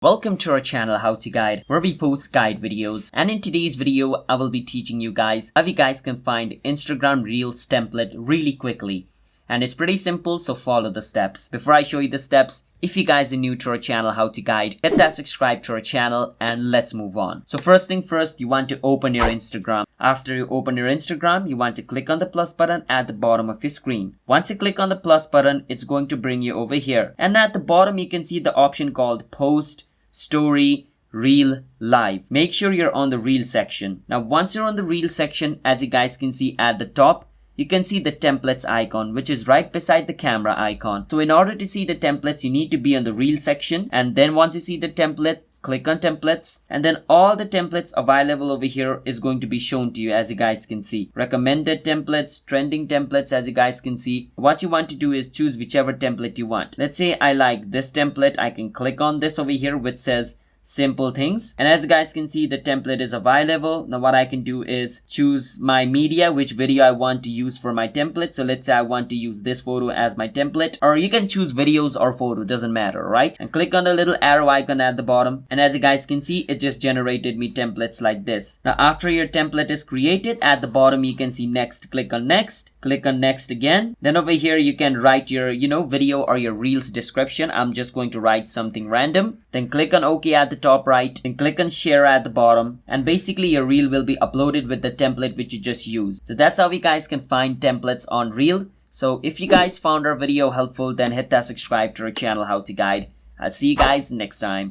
Welcome to our channel How to Guide, where we post guide videos, and in today's video I will be teaching you guys how you guys can find Instagram Reels template really quickly. And it's pretty simple, so follow the steps. Before I show you the steps, if you guys are new to our channel How to Guide, hit that subscribe to our channel and let's move on. So first thing first, you want to open your Instagram. After you open your Instagram, you want to click on the plus button at the bottom of your screen. Once you click on the plus button, it's going to bring you over here. And at the bottom, you can see the option called Post, Story, Reel, Live. Make sure you're on the Reel section. Now once you're on the Reel section, as you guys can see at the top, you can see the templates icon, which is right beside the camera icon. So in order to see the templates, you need to be on the Reel section, and then once you see the template, click on templates, and then all the templates available over here is going to be shown to you, as you guys can see. Recommended templates, trending templates, as you guys can see. What you want to do is choose whichever template you want. Let's say I like this template. I can click on this over here which says simple things, and as you guys can see, the template is available. Now what I can do is choose my media, which video I want to use for my template. So let's say I want to use this photo as my template, or you can choose videos or photo, doesn't matter, right? And click on the little arrow icon at the bottom, and as you guys can see, it just generated me templates like this. Now after your template is created, at the bottom you can see next. Click on next, click on next again. Then over here you can write your video or your reels description. I'm just going to write something random. Then click on OK at the top right, and click on share at the bottom, and basically your reel will be uploaded with the template which you just used. So that's how you guys can find templates on Reel. So if you guys found our video helpful, then hit that subscribe to our channel How to Guide. I'll see you guys next time.